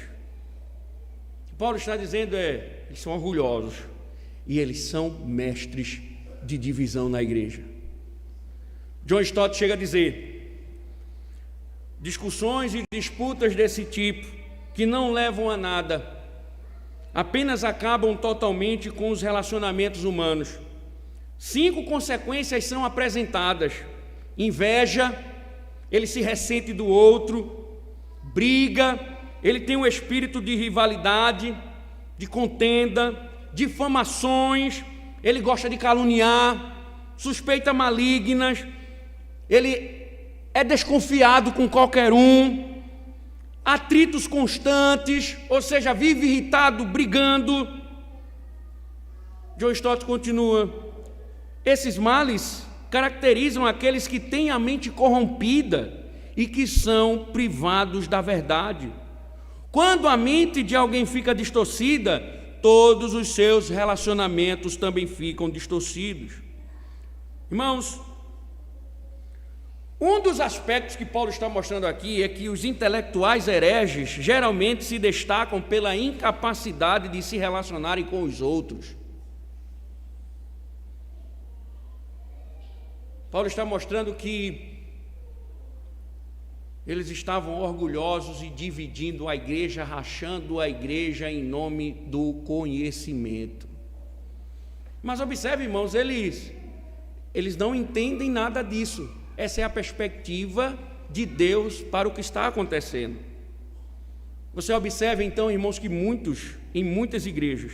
Paulo está dizendo eles são orgulhosos e eles são mestres de divisão na igreja. John Stott chega a dizer, discussões e disputas desse tipo, que não levam a nada, apenas acabam totalmente com os relacionamentos humanos. 5 consequências são apresentadas: inveja, ele se ressente do outro; briga, ele tem um espírito de rivalidade, de contenda; difamações, ele gosta de caluniar; suspeitas malignas, ele é desconfiado com qualquer um; atritos constantes, ou seja, vive irritado, brigando. John Stott continua, esses males caracterizam aqueles que têm a mente corrompida e que são privados da verdade. Quando a mente de alguém fica distorcida, todos os seus relacionamentos também ficam distorcidos. Irmãos, um dos aspectos que Paulo está mostrando aqui é que os intelectuais hereges geralmente se destacam pela incapacidade de se relacionarem com os outros. Paulo está mostrando que eles estavam orgulhosos e dividindo a igreja, rachando a igreja em nome do conhecimento. Mas observe, irmãos, eles não entendem nada disso. Essa é a perspectiva de Deus para o que está acontecendo. Você observa então, irmãos, que em muitas igrejas,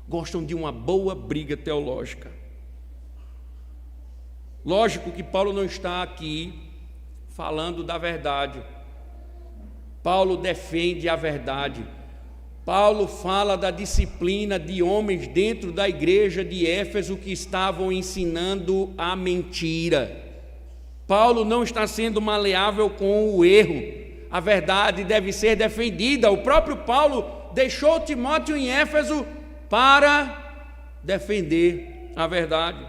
gostam de uma boa briga teológica. Lógico que Paulo não está aqui falando da verdade. Paulo defende a verdade. Paulo fala da disciplina de homens dentro da igreja de Éfeso que estavam ensinando a mentira. Paulo não está sendo maleável com o erro. A verdade deve ser defendida. O próprio Paulo deixou Timóteo em Éfeso para defender a verdade.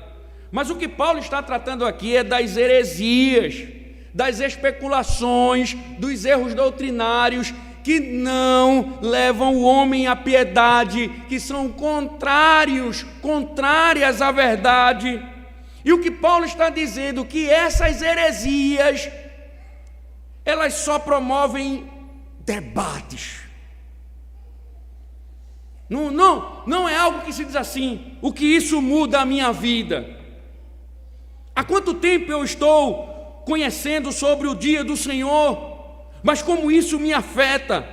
Mas o que Paulo está tratando aqui é das heresias, das especulações, dos erros doutrinários que não levam o homem à piedade, que são contrárias à verdade. E o que Paulo está dizendo, que essas heresias, elas só promovem debates. Não é algo que se diz assim, o que isso muda a minha vida. Há quanto tempo eu estou conhecendo sobre o dia do Senhor, mas como isso me afeta?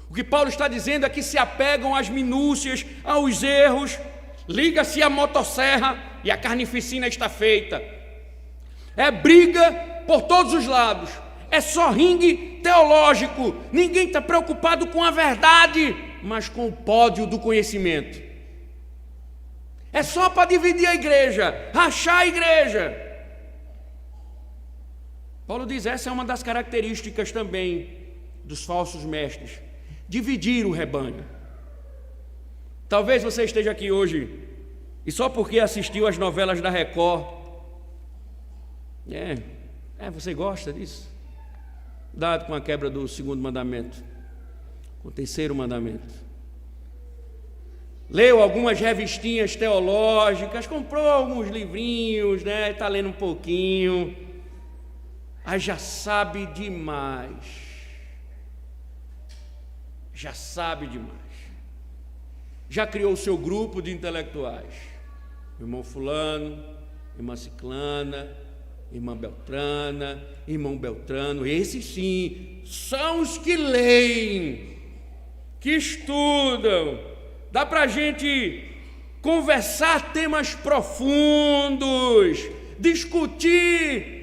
O que Paulo está dizendo é que se apegam às minúcias, aos erros, liga-se a motosserra e a carnificina está feita. É briga por todos os lados, é só ringue teológico, ninguém está preocupado com a verdade, mas com o pódio do conhecimento. É só para dividir a igreja, rachar a igreja. Paulo diz, essa é uma das características também dos falsos mestres, dividir o rebanho. Talvez você esteja aqui hoje e só porque assistiu às novelas da Record, você gosta disso? Dado com a quebra do segundo mandamento, com o terceiro mandamento. Leu algumas revistinhas teológicas, comprou alguns livrinhos, está lendo um pouquinho, aí já sabe demais. Já sabe demais. Já criou o seu grupo de intelectuais. Irmão fulano, irmã ciclana, irmã Beltrana, irmão Beltrano. Esses sim, são os que leem, que estudam. Dá para a gente conversar temas profundos, discutir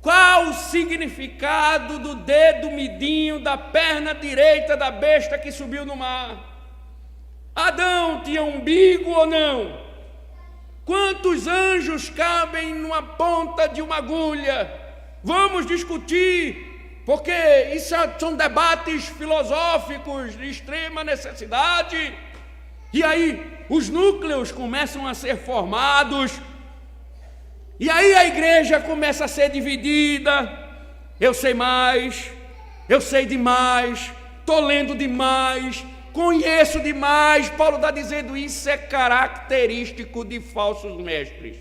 qual o significado do dedo midinho da perna direita da besta que subiu no mar. Adão tinha umbigo ou não? Quantos anjos cabem numa ponta de uma agulha? Vamos discutir, porque isso são debates filosóficos de extrema necessidade. E aí os núcleos começam a ser formados, e aí a igreja começa a ser dividida. Eu sei mais, eu sei demais, estou lendo demais, conheço demais. Paulo está dizendo, isso é característico de falsos mestres.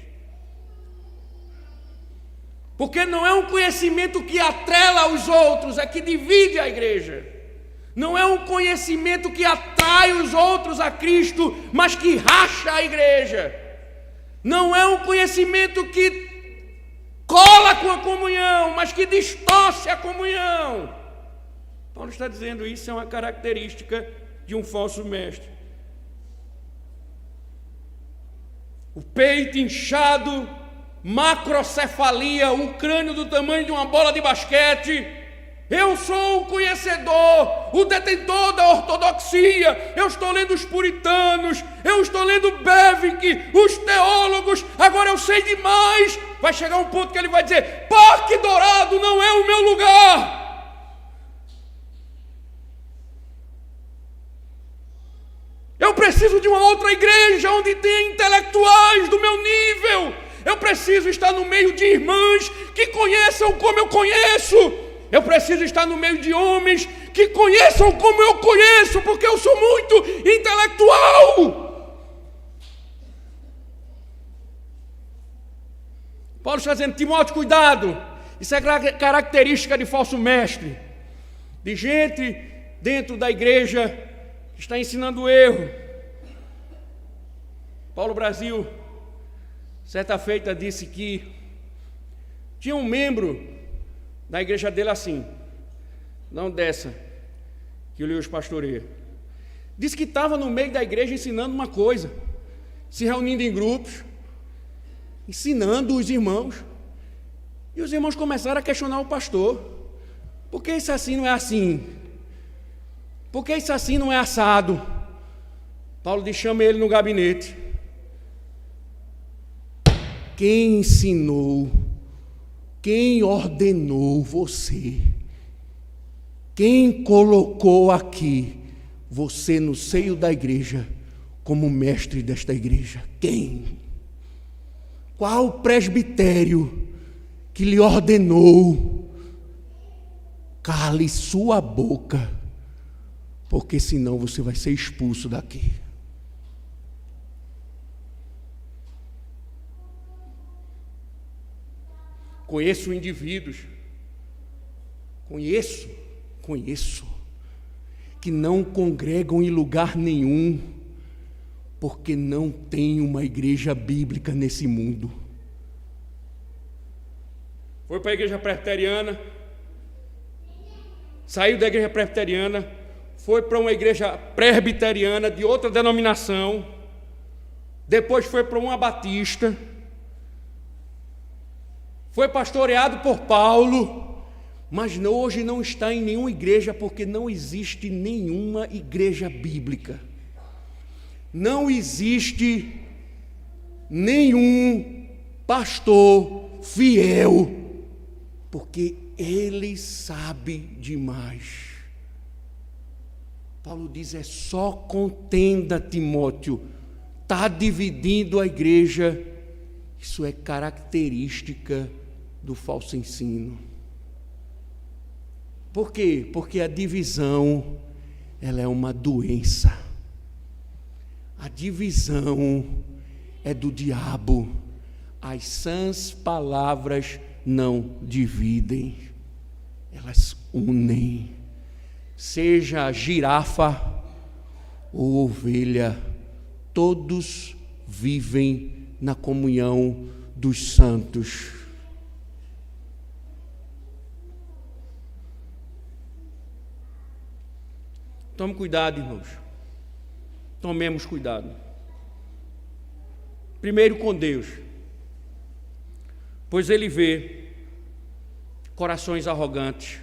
Porque não é um conhecimento que atrela os outros, é que divide a igreja. Não é um conhecimento que atrai os outros a Cristo, mas que racha a igreja. Não é um conhecimento que cola com a comunhão, mas que distorce a comunhão. Paulo está dizendo, isso é uma característica de um falso mestre. O peito inchado, macrocefalia, um crânio do tamanho de uma bola de basquete. Eu sou o conhecedor, o detentor da ortodoxia. Eu estou lendo os puritanos, eu estou lendo Bavinck, os teólogos. Agora eu sei demais. Vai chegar um ponto que ele vai dizer, Parque Dourado não é o meu lugar. Eu preciso de uma outra igreja onde tem intelectuais do meu nível. Eu preciso estar no meio de irmãs que conheçam como eu conheço. Eu preciso estar no meio de homens que conheçam como eu conheço, porque eu sou muito intelectual. Paulo está dizendo, Timóteo, cuidado. Isso é característica de falso mestre, de gente dentro da igreja que está ensinando erro. Paulo Brasil, certa feita, disse que tinha um membro da igreja dele assim, não dessa que o Leus pastoreia. Disse que estava no meio da igreja ensinando uma coisa, se reunindo em grupos, ensinando os irmãos, e os irmãos começaram a questionar o pastor. Por que isso assim não é assim? Por que isso assim não é assado? Paulo diz, chama ele no gabinete. Quem ensinou? Quem ordenou você? Quem colocou aqui você no seio da igreja como mestre desta igreja? Quem? Qual presbitério que lhe ordenou? Cale sua boca, porque senão você vai ser expulso daqui. Conheço indivíduos, conheço, que não congregam em lugar nenhum, porque não tem uma igreja bíblica nesse mundo. Foi para a igreja presbiteriana, saiu da igreja presbiteriana, foi para uma igreja presbiteriana de outra denominação, depois foi para uma batista, foi pastoreado por Paulo, mas hoje não está em nenhuma igreja, porque não existe nenhuma igreja bíblica. Não existe nenhum pastor fiel, porque ele sabe demais. Paulo diz: é só contenda, Timóteo, está dividindo a igreja. Isso é característica do falso ensino. Por quê? Porque a divisão, ela é uma doença. A divisão é do diabo. As sãs palavras não dividem, elas unem. Seja girafa ou ovelha, todos vivem na comunhão dos santos. Tome cuidado, irmãos. Tomemos cuidado. Primeiro com Deus, pois Ele vê corações arrogantes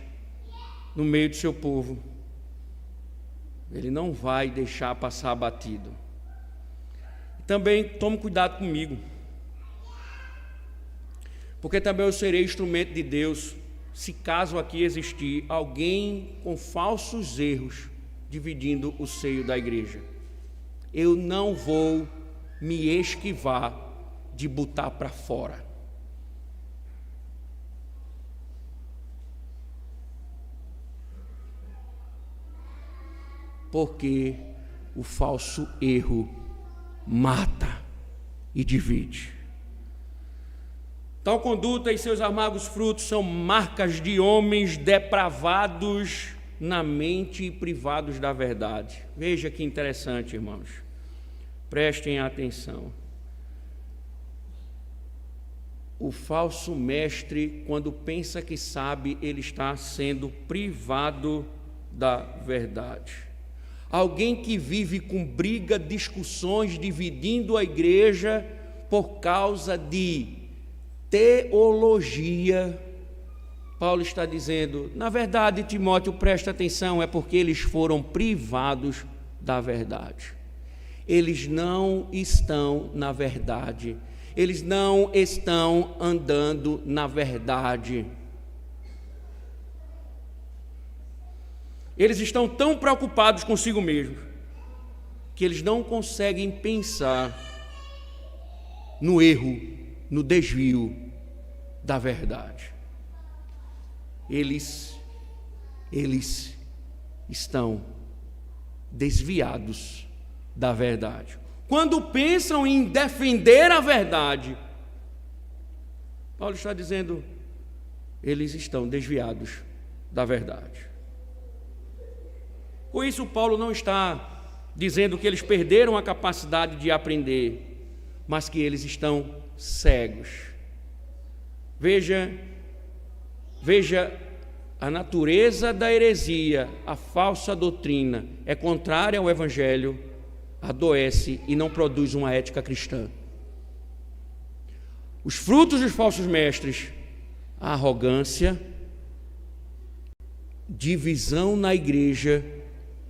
no meio do seu povo. Ele não vai deixar passar batido. Também tome cuidado comigo, porque também eu serei instrumento de Deus, se caso aqui existir alguém com falsos erros dividindo o seio da igreja. Eu não vou me esquivar de botar para fora. Porque o falso erro mata e divide. Tal conduta e seus amargos frutos são marcas de homens depravados na mente e privados da verdade. Veja que interessante, irmãos. Prestem atenção. O falso mestre, quando pensa que sabe, ele está sendo privado da verdade. Alguém que vive com briga, discussões, dividindo a igreja por causa de teologia. Paulo está dizendo, na verdade, Timóteo, presta atenção, é porque eles foram privados da verdade. Eles não estão na verdade. Eles não estão andando na verdade. Eles estão tão preocupados consigo mesmos que eles não conseguem pensar no erro, no desvio da verdade. Eles estão desviados da verdade. Quando pensam em defender a verdade, Paulo está dizendo, eles estão desviados da verdade. Com isso, Paulo não está dizendo que eles perderam a capacidade de aprender, mas que eles estão cegos. Veja a natureza da heresia, a falsa doutrina, é contrária ao evangelho, adoece e não produz uma ética cristã. Os frutos dos falsos mestres, a arrogância, divisão na igreja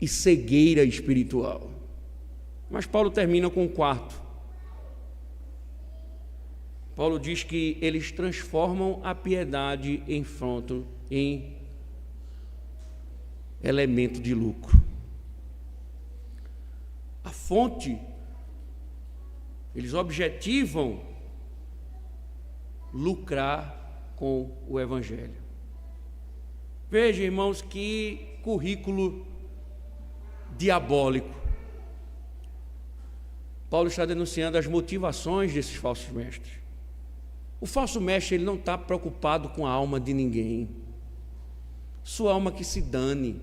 e cegueira espiritual. Mas Paulo termina com o quarto. Paulo diz que eles transformam a piedade em elemento de lucro. A fonte, eles objetivam lucrar com o evangelho. Veja, irmãos, que currículo diabólico. Paulo está denunciando as motivações desses falsos mestres. O falso mestre, ele não está preocupado com a alma de ninguém. Sua alma que se dane.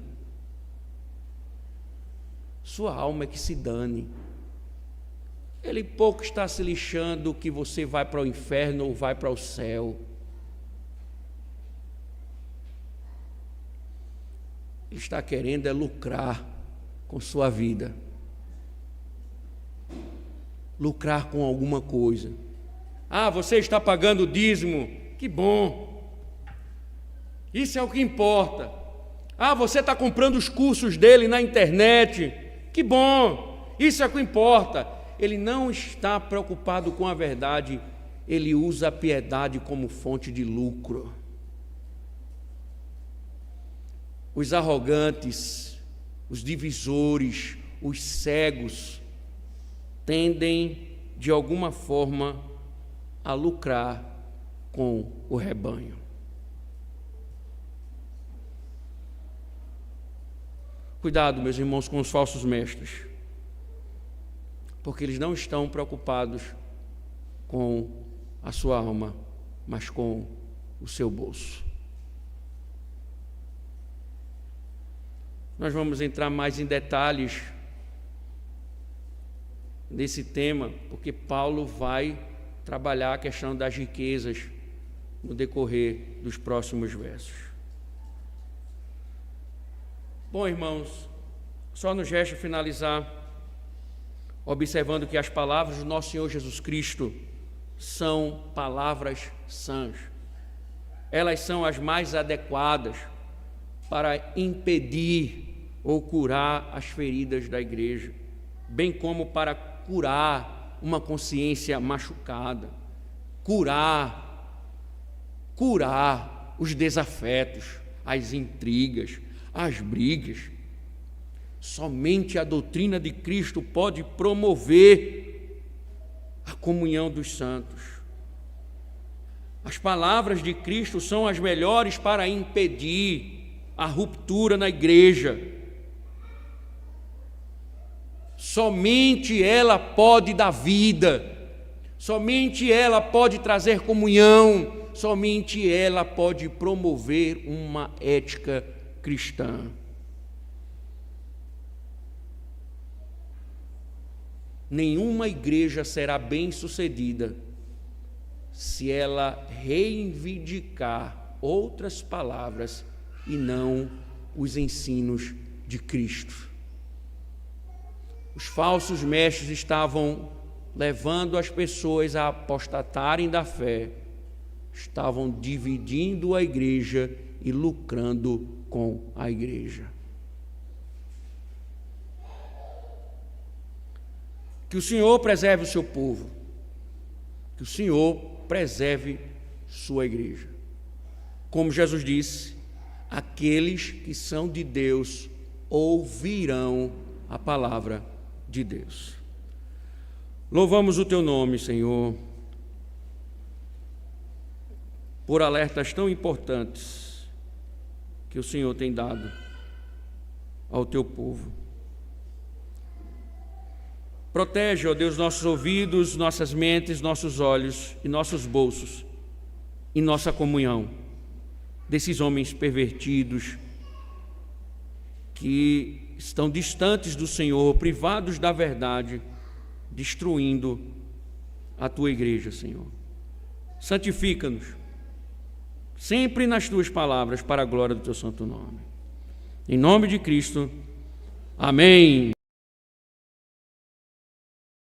Sua alma é que se dane. Ele pouco está se lixando que você vai para o inferno ou vai para o céu. Ele está querendo é lucrar com sua vida. lucrar com alguma coisa. Ah, você está pagando o dízimo, que bom, isso é o que importa. Ah, você está comprando os cursos dele na internet, que bom, isso é o que importa. Ele não está preocupado com a verdade, ele usa a piedade como fonte de lucro. Os arrogantes, os divisores, os cegos, tendem, de alguma forma, a lucrar com o rebanho. Cuidado, meus irmãos, com os falsos mestres, porque eles não estão preocupados com a sua alma, mas com o seu bolso. Nós vamos entrar mais em detalhes nesse tema, porque Paulo vai trabalhar a questão das riquezas no decorrer dos próximos versos. Bom, irmãos, só nos resta finalizar observando que as palavras do nosso Senhor Jesus Cristo são palavras sãs. Elas são as mais adequadas para impedir ou curar as feridas da igreja, bem como para curar uma consciência machucada, curar os desafetos, as intrigas, as brigas. Somente a doutrina de Cristo pode promover a comunhão dos santos. As palavras de Cristo são as melhores para impedir a ruptura na igreja. Somente ela pode dar vida, somente ela pode trazer comunhão, somente ela pode promover uma ética cristã. Nenhuma igreja será bem-sucedida se ela reivindicar outras palavras e não os ensinos de Cristo. Os falsos mestres estavam levando as pessoas a apostatarem da fé, estavam dividindo a igreja e lucrando com a igreja. Que o Senhor preserve o seu povo, que o Senhor preserve sua igreja. Como Jesus disse, aqueles que são de Deus ouvirão a palavra de Deus. Louvamos o teu nome, Senhor, por alertas tão importantes que o Senhor tem dado ao teu povo. Protege, ó Deus, nossos ouvidos, nossas mentes, nossos olhos e nossos bolsos e nossa comunhão desses homens pervertidos que estão distantes do Senhor, privados da verdade, destruindo a tua igreja, Senhor. Santifica-nos sempre nas tuas palavras para a glória do teu santo nome. Em nome de Cristo. Amém.